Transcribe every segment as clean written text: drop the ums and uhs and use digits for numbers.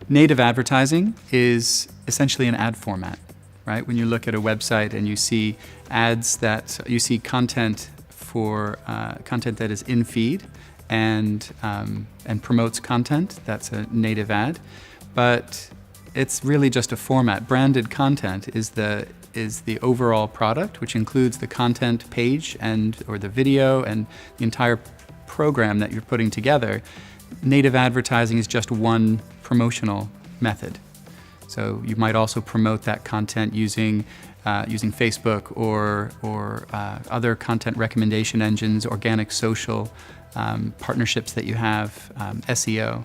Native advertising is essentially an ad format, right? When you look at a website and you see ads you see content for content that is in feed and promotes content, that's a native ad. But it's really just a format. Branded content is the overall product, which includes the content page or the video and the entire program that you're putting together. Native advertising is just one promotional method. So you might also promote that content using Facebook or other content recommendation engines, organic social partnerships that you have, SEO.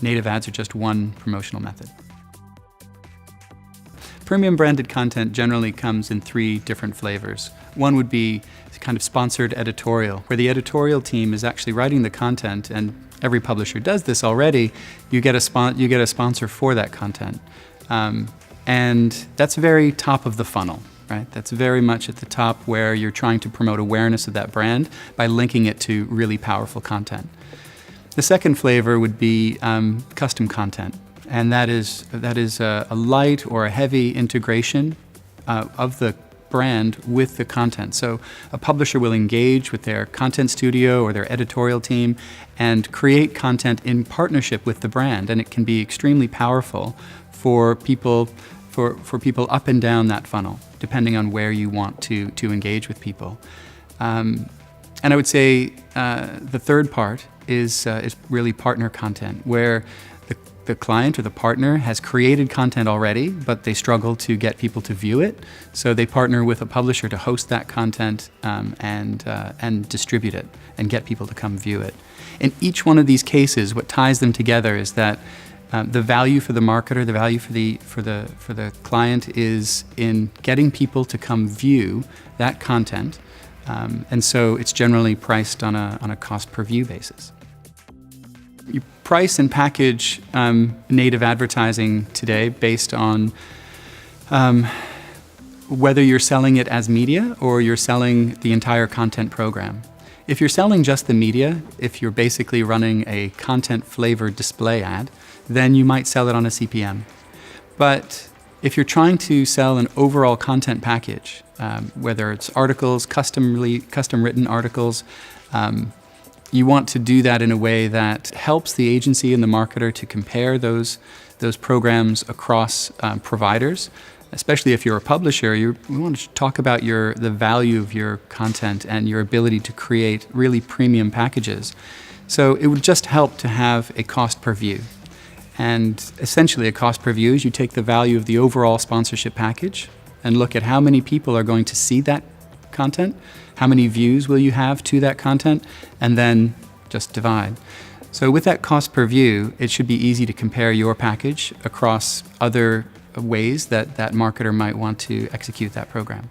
Native ads are just one promotional method. Premium branded content generally comes in 3 different flavors. One would be kind of sponsored editorial, where the editorial team is actually writing the content, and every publisher does this already. You get a sponsor for that content. And that's very top of the funnel, right? That's very much at the top where you're trying to promote awareness of that brand by linking it to really powerful content. The second flavor would be custom content, and that is a light or a heavy integration of the brand with the content. So a publisher will engage with their content studio or their editorial team and create content in partnership with the brand, and it can be extremely powerful for people up and down that funnel, depending on where you want to engage with people. And I would say the third part is really partner content, where the client or the partner has created content already, but they struggle to get people to view it. So they partner with a publisher to host that content and distribute it and get people to come view it. In each one of these cases, what ties them together is that the value for the marketer, the value for the client is in getting people to come view that content, and so it's generally priced on a cost per view basis. You price and package native advertising today based on whether you're selling it as media or you're selling the entire content program. If you're selling just the media, if you're basically running a content-flavored display ad, then you might sell it on a CPM. But if you're trying to sell an overall content package, whether it's articles, custom-written articles, you want to do that in a way that helps the agency and the marketer to compare those programs across providers. Especially if you're a publisher, you want to talk about the value of your content and your ability to create really premium packages. So it would just help to have a cost per view. And essentially a cost per view is you take the value of the overall sponsorship package and look at how many people are going to see that content, how many views will you have to that content, and then just divide. So with that cost per view, it should be easy to compare your package across other ways that marketer might want to execute that program.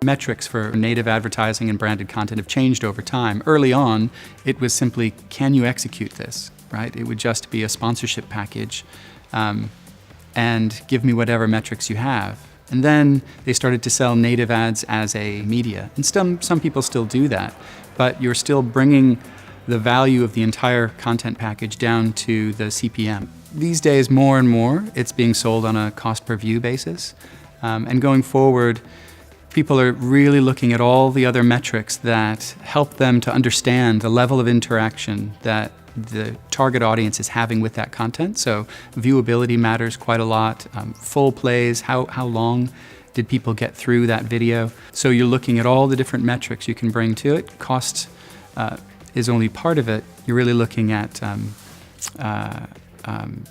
Metrics for native advertising and branded content have changed over time. Early on, it was simply, can you execute this, right? It would just be a sponsorship package and give me whatever metrics you have. And then they started to sell native ads as a media. And some people still do that, but you're still bringing the value of the entire content package down to the CPM. These days, more and more, it's being sold on a cost per view basis. And going forward, people are really looking at all the other metrics that help them to understand the level of interaction that the target audience is having with that content. So viewability matters quite a lot. Full plays, how long did people get through that video? So you're looking at all the different metrics you can bring to it. Cost is only part of it. You're really looking at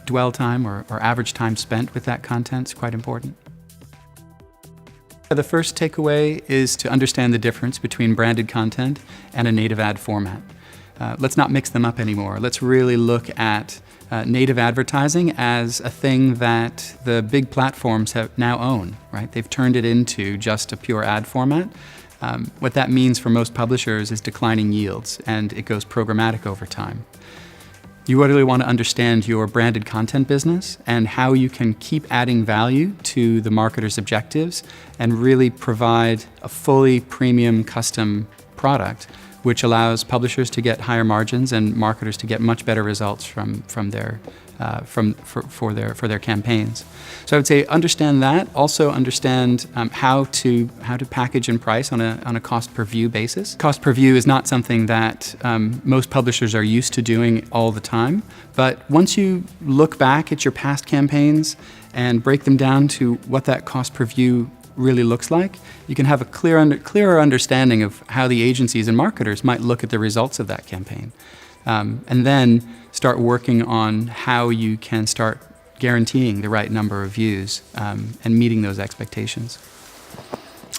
dwell time or average time spent with that content is quite important. The first takeaway is to understand the difference between branded content and a native ad format. Let's not mix them up anymore. Let's really look at native advertising as a thing that the big platforms have now own, right? They've turned it into just a pure ad format. What that means for most publishers is declining yields, and it goes programmatic over time. You really want to understand your branded content business and how you can keep adding value to the marketer's objectives and really provide a fully premium custom product which allows publishers to get higher margins and marketers to get much better results for their campaigns. So I would say understand that. Also understand how to package and price on a cost per view basis. Cost per view is not something that most publishers are used to doing all the time. But once you look back at your past campaigns and break them down to what that cost per view really looks like, you can have a clearer understanding of how the agencies and marketers might look at the results of that campaign. And then start working on how you can start guaranteeing the right number of views and meeting those expectations.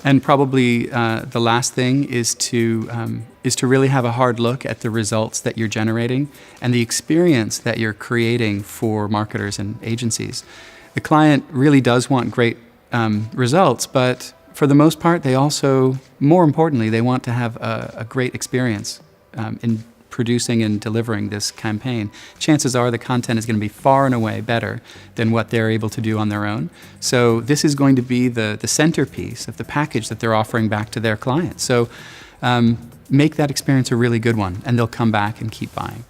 And probably the last thing is to really have a hard look at the results that you're generating and the experience that you're creating for marketers and agencies. The client really does want great results, but for the most part, they also, more importantly, they want to have a great experience in producing and delivering this campaign. Chances are the content is going to be far and away better than what they're able to do on their own. So this is going to be the centerpiece of the package that they're offering back to their clients. So make that experience a really good one, and they'll come back and keep buying.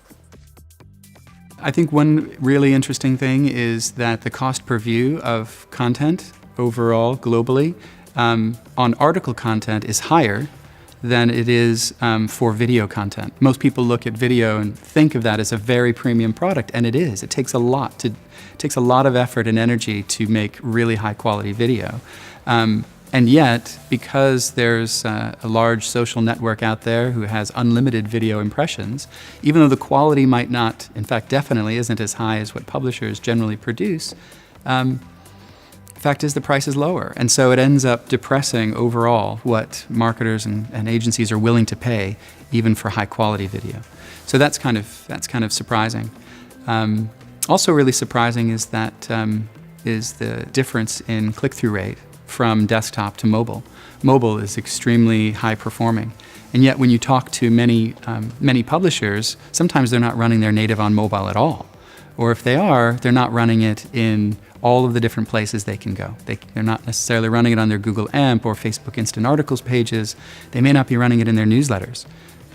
I think one really interesting thing is that the cost per view of content overall, globally, on article content is higher than it is for video content. Most people look at video and think of that as a very premium product, and it is. It takes a lot of effort and energy to make really high quality video. And yet, because there's a large social network out there who has unlimited video impressions, even though the quality might not, in fact definitely isn't as high as what publishers generally produce, the fact is the price is lower. And so it ends up depressing overall what marketers and agencies are willing to pay even for high quality video. So that's kind of surprising. Also really surprising is the difference in click-through rate from desktop to mobile. Mobile is extremely high performing. And yet when you talk to many publishers, sometimes they're not running their native on mobile at all. Or if they are, they're not running it in all of the different places they can go. They're not necessarily running it on their Google AMP or Facebook Instant Articles pages. They may not be running it in their newsletters.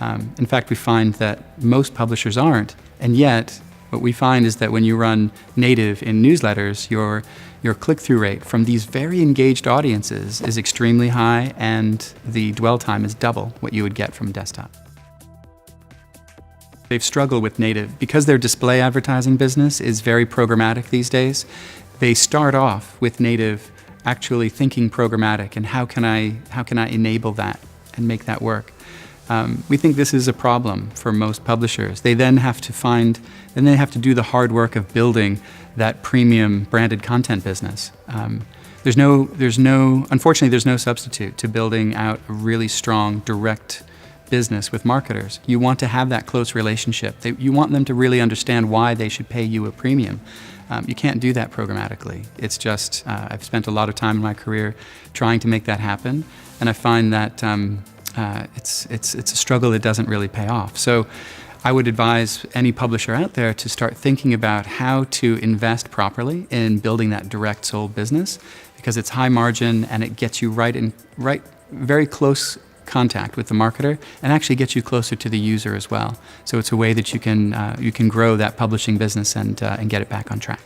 In fact, we find that most publishers aren't. And yet, what we find is that when you run native in newsletters, your click-through rate from these very engaged audiences is extremely high, and the dwell time is double what you would get from desktop. They've struggled with native. Because their display advertising business is very programmatic these days, they start off with native actually thinking programmatic and how can I enable that and make that work. We think this is a problem for most publishers. They then have to do the hard work of building that premium branded content business. Unfortunately, there's no substitute to building out a really strong direct business with marketers. You want to have that close relationship. You want them to really understand why they should pay you a premium. You can't do that programmatically. It's just, I've spent a lot of time in my career trying to make that happen, and I find that it's a struggle that doesn't really pay off. So I would advise any publisher out there to start thinking about how to invest properly in building that direct sold business, because it's high margin and it gets you very close contact with the marketer and actually gets you closer to the user as well. So it's a way that you can grow that publishing business and get it back on track.